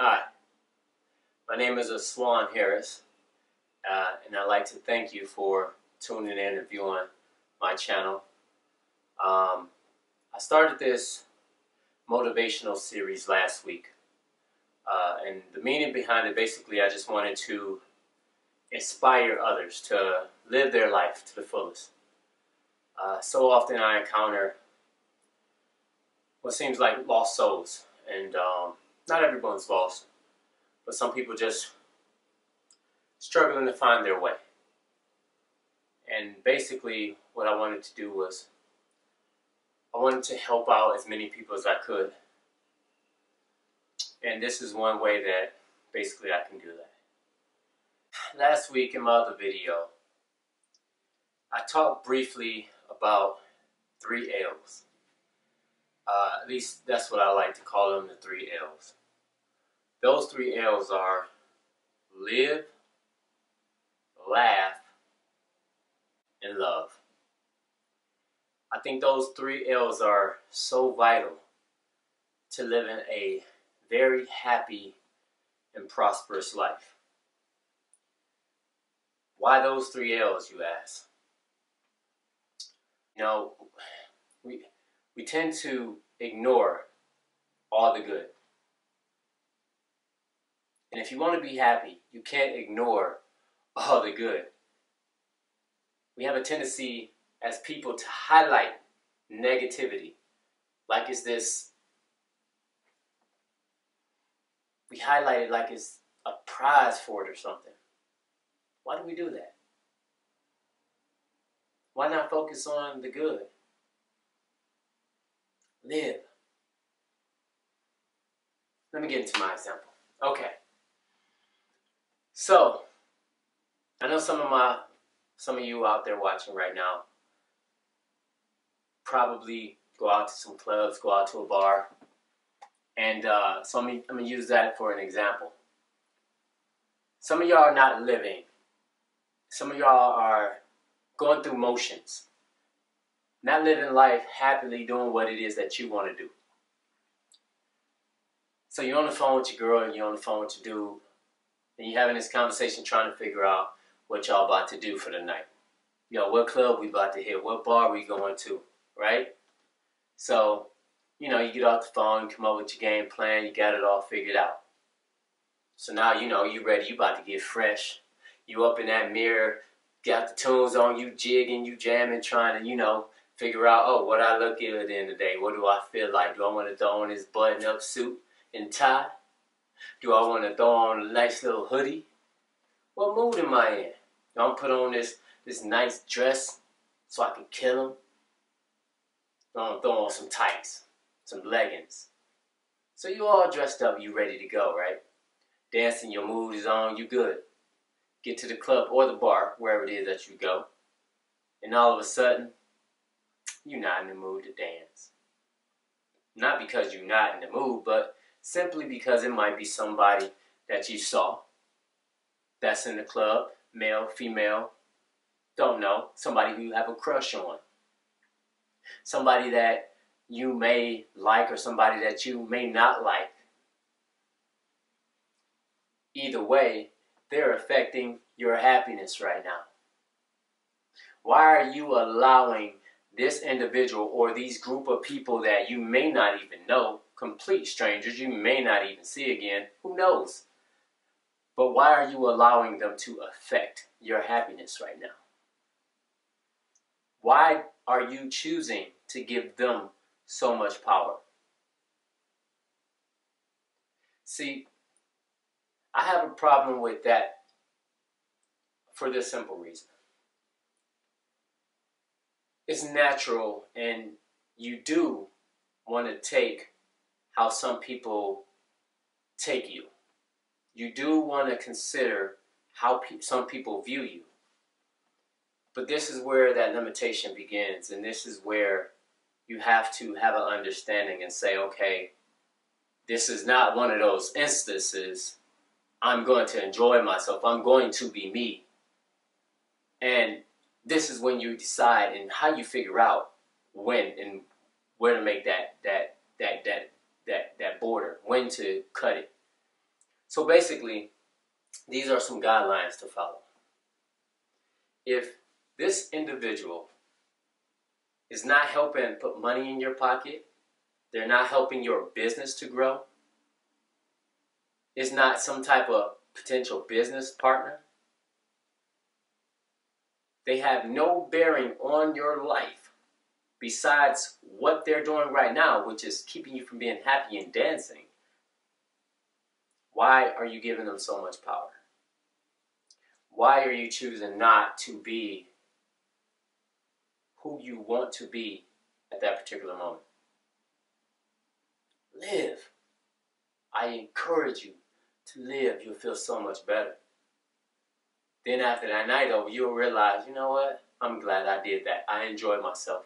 Hi, my name is Swan Harris, and I'd like to thank you for tuning in and viewing my channel. I started this motivational series last week, and the meaning behind it, basically, I just wanted to inspire others to live their life to the fullest. So often I encounter what seems like lost souls, and not everyone's lost, but some people just struggling to find their way. And basically what I wanted to do was I wanted to help out as many people as I could. And this is one way that basically I can do that. Last week in my other video, I talked briefly about 3 L's. At least that's what I like to call them, the 3 L's. Those 3 L's are live, laugh, and love. I think those 3 L's are so vital to living a very happy and prosperous life. Why those 3 L's, you ask? You know, we tend to ignore all the good. And if you want to be happy, you can't ignore all the good. We have a tendency as people to highlight negativity like it's this. We highlight it like it's a prize for it or something. Why do we do that? Why not focus on the good? Live. Let me get into my example. Okay. So, I know some of you out there watching right now probably go out to some clubs, go out to a bar, and so I'm going to use that for an example. Some of y'all are not living. Some of y'all are going through motions, not living life happily, doing what it is that you want to do. So you're on the phone with your girl, and you're on the phone with your dude, and you're having this conversation trying to figure out what y'all about to do for the night. Yo, what club we about to hit? What bar we going to? Right? So, you get off the phone, you come up with your game plan, you got it all figured out. So now, you ready, you about to get fresh. You up in that mirror, got the tunes on, you jigging, you jamming, trying to, figure out, oh, what I look at the end of the day. What do I feel like? Do I want to throw on this button-up suit and tie? Do I want to throw on a nice little hoodie? What mood am I in? Do I put on this nice dress so I can kill him? I'm gonna throw on some tights, some leggings. So you all dressed up, you ready to go, right? Dancing, your mood is on, you good. Get to the club or the bar, wherever it is that you go, and all of a sudden, you're not in the mood to dance. Not because you're not in the mood, but simply because it might be somebody that you saw that's in the club, male, female, don't know, somebody who you have a crush on. Somebody that you may like or somebody that you may not like. Either way, they're affecting your happiness right now. Why are you allowing this individual or these group of people that you may not even know, complete strangers you may not even see again, who knows? But why are you allowing them to affect your happiness right now? Why are you choosing to give them so much power? See, I have a problem with that for this simple reason. It's natural, and you do want to take how some people take you. You do want to consider how some people view you. But this is where that limitation begins, and this is where you have to have an understanding and say, okay, this is not one of those instances. I'm going to enjoy myself. I'm going to be me. And this is when you decide and how you figure out when and where to make that border, when to cut it. So basically, these are some guidelines to follow. If this individual is not helping put money in your pocket, they're not helping your business to grow, is not some type of potential business partner, they have no bearing on your life besides what they're doing right now, which is keeping you from being happy and dancing, why are you giving them so much power? Why are you choosing not to be who you want to be at that particular moment? Live. I encourage you to live. You'll feel so much better. Then after that night over, you'll realize, you know what? I'm glad I did that. I enjoyed myself.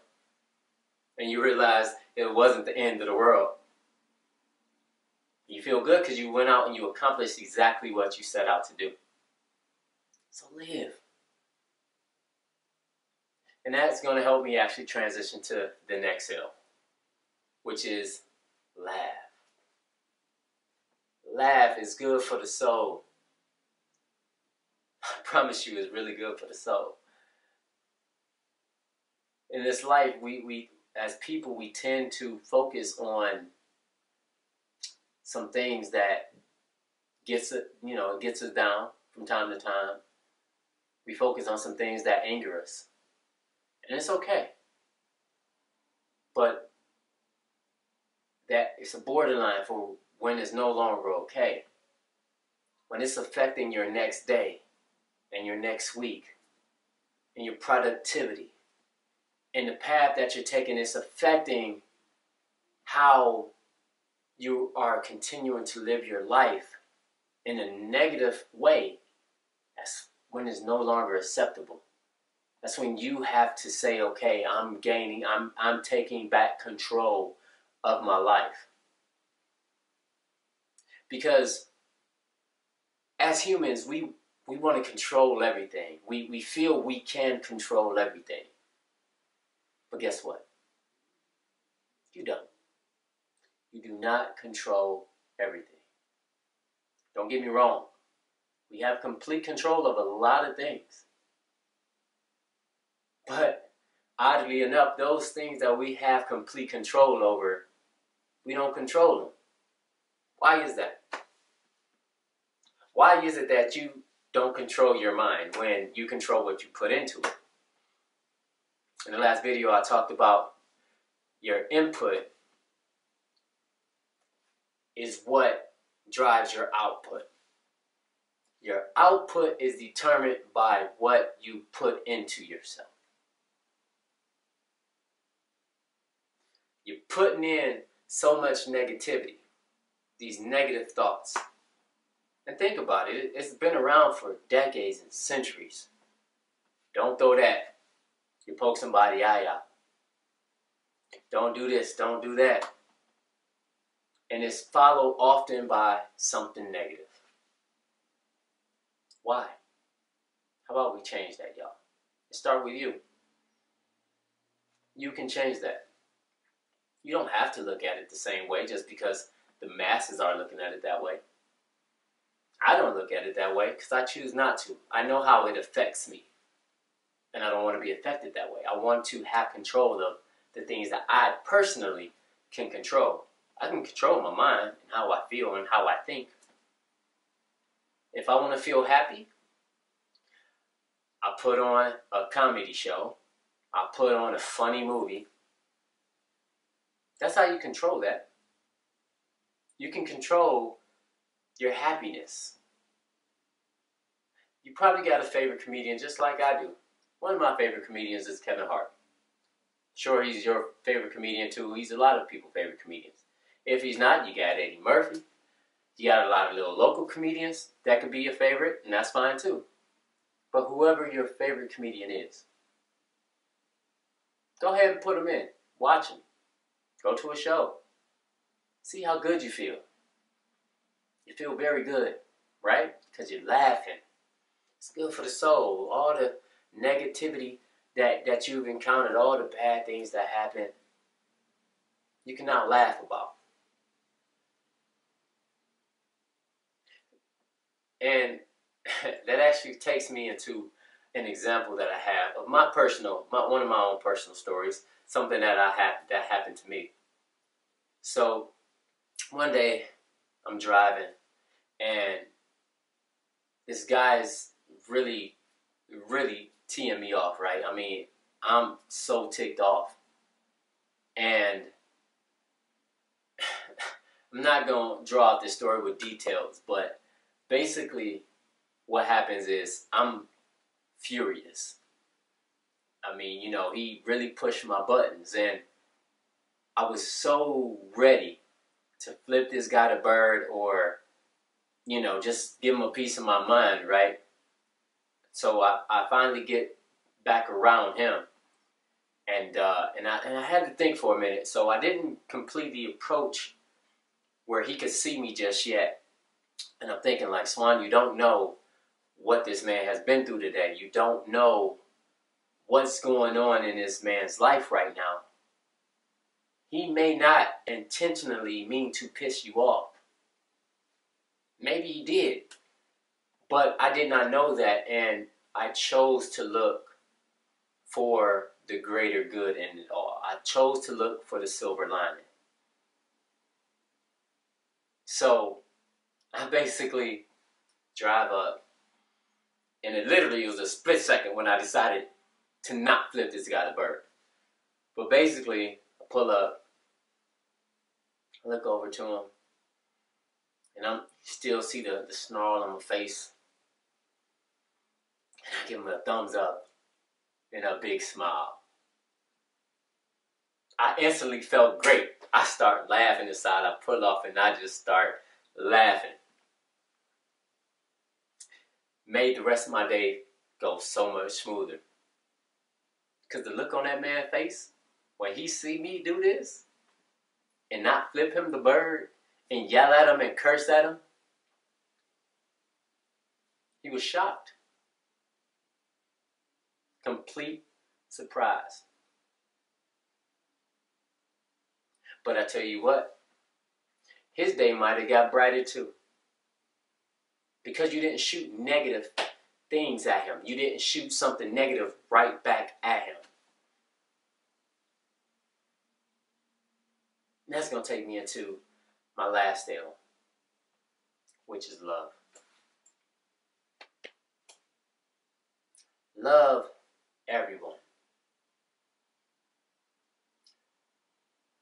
And you realize it wasn't the end of the world. You feel good because you went out and you accomplished exactly what you set out to do. So live. And that's going to help me actually transition to the next hill, which is laugh. Laugh is good for the soul. I promise you, it's really good for the soul. In this life, we as people, we tend to focus on some things that gets us down from time to time. We focus on some things that anger us. And it's okay. But that it's a borderline for when it's no longer okay. When it's affecting your next day and your next week and your productivity and the path that you're taking, is affecting how you are continuing to live your life in a negative way. That's when it's no longer acceptable. That's when you have to say, okay, I'm taking back control of my life. Because as humans, we want to control everything. We feel we can control everything. But guess what? You don't. You do not control everything. Don't get me wrong. We have complete control of a lot of things. But oddly enough, those things that we have complete control over, we don't control them. Why is that? Why is it that you don't control your mind when you control what you put into it? In the last video, I talked about your input is what drives your output. Your output is determined by what you put into yourself. You're putting in so much negativity, these negative thoughts. And think about it, it's been around for decades and centuries. Don't throw that. You poke somebody's eye out. Don't do this, don't do that. And it's followed often by something negative. Why? How about we change that, y'all? Let's start with you. You can change that. You don't have to look at it the same way just because the masses are looking at it that way. I don't look at it that way because I choose not to. I know how it affects me. And I don't want to be affected that way. I want to have control of the things that I personally can control. I can control my mind and how I feel and how I think. If I want to feel happy, I put on a comedy show. I put on a funny movie. That's how you control that. You can control your happiness. You probably got a favorite comedian just like I do. One of my favorite comedians is Kevin Hart. Sure, he's your favorite comedian too. He's a lot of people's favorite comedians. If he's not, you got Eddie Murphy. You got a lot of little local comedians that could be your favorite, and that's fine too. But whoever your favorite comedian is, go ahead and put him in. Watch him. Go to a show. See how good you feel. You feel very good, right? Because you're laughing. It's good for the soul. All the negativity that you've encountered, all the bad things that happen, you can now laugh about. And that actually takes me into an example that I have of my personal, one of my own personal stories, something that that happened to me. So one day I'm driving and this guy's really, really teeing me off, right? I mean, I'm so ticked off. And I'm not going to draw out this story with details, but basically what happens is I'm furious. I mean, he really pushed my buttons, and I was so ready to flip this guy the bird or, just give him a piece of my mind, right? So I finally get back around him, and I had to think for a minute. So I didn't completely approach where he could see me just yet. And I'm thinking, like, Swan, you don't know what this man has been through today. You don't know what's going on in this man's life right now. He may not intentionally mean to piss you off. Maybe he did. But I did not know that, and I chose to look for the greater good in it all. I chose to look for the silver lining. So I basically drive up, and it literally was a split second when I decided to not flip this guy the bird. But basically, I pull up, I look over to him, and I still see the snarl on my face. And I give him a thumbs up and a big smile. I instantly felt great. I start laughing inside. I pull off and I just start laughing. Made the rest of my day go so much smoother. Because the look on that man's face, when he see me do this, and not flip him the bird, and yell at him and curse at him, he was shocked. Complete surprise. But I tell you what, his day might have got brighter too. Because you didn't shoot negative things at him. You didn't shoot something negative right back at him. And that's going to take me into my last L, which is love. Love everyone.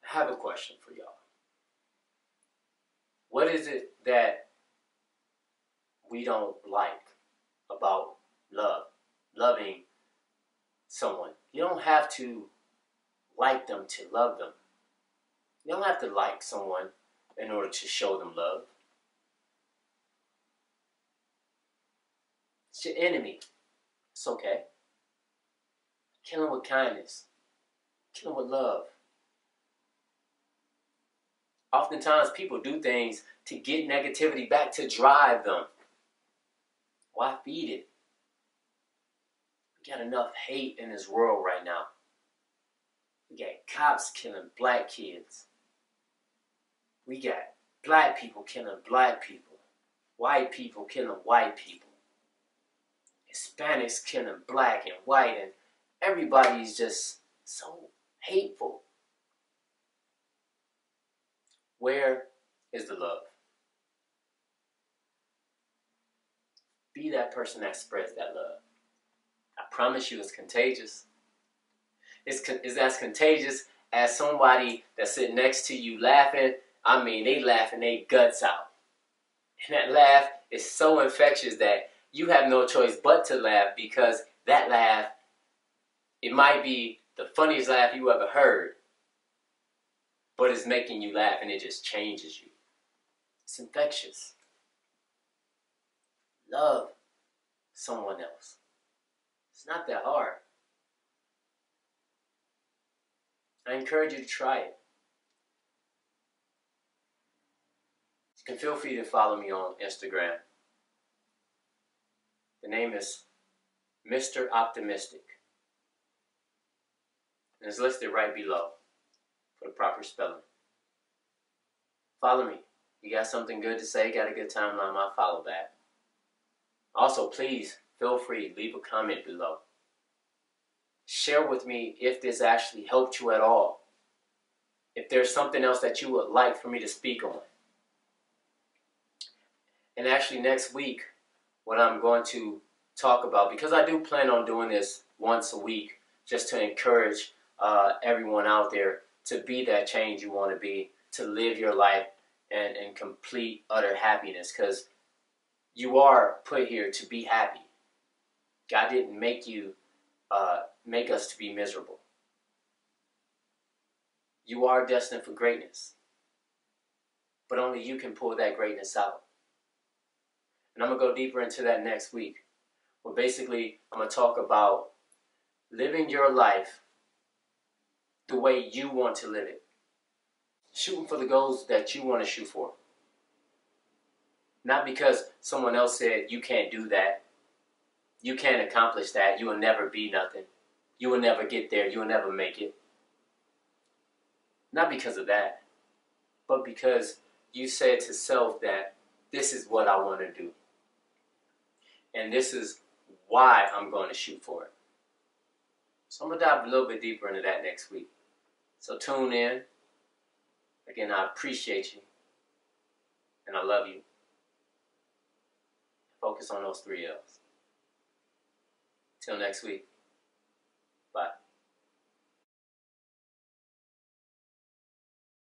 I have a question for y'all. What is it that we don't like about love? Loving someone. You don't have to like them to love them. You don't have to like someone in order to show them love. It's your enemy. It's okay. Kill him with kindness. Kill him with love. Oftentimes people do things to get negativity back, to drive them. Why feed it? We got enough hate in this world right now. We got cops killing black kids. We got black people killing black people. White people killing white people. Hispanics killing black and white, and everybody's just so hateful. Where is the love? Be that person that spreads that love. I promise you it's contagious. It's as contagious as somebody that's sitting next to you laughing. I mean, they laughing their guts out. And that laugh is so infectious that you have no choice but to laugh, because that laugh, it might be the funniest laugh you ever heard, but it's making you laugh and it just changes you. It's infectious. Love someone else. It's not that hard. I encourage you to try it. You can feel free to follow me on Instagram. The name is Mr. Optimistic. And it's listed right below for the proper spelling. Follow me. You got something good to say, got a good timeline, I'll follow back. Also, please feel free, leave a comment below. Share with me if this actually helped you at all. If there's something else that you would like for me to speak on. And actually next week, what I'm going to talk about, because I do plan on doing this once a week, just to encourage everyone out there to be that change you want to be, to live your life in complete, utter happiness, because you are put here to be happy. God didn't make us to be miserable. You are destined for greatness, but only you can pull that greatness out. And I'm going to go deeper into that next week. Well, basically, I'm going to talk about living your life the way you want to live it. Shooting for the goals that you want to shoot for. Not because someone else said you can't do that. You can't accomplish that. You will never be nothing. You will never get there. You will never make it. Not because of that, but because you said to self that this is what I want to do. And this is why I'm going to shoot for it. So I'm going to dive a little bit deeper into that next week. So tune in. Again, I appreciate you. And I love you. Focus on those 3 L's. Till next week.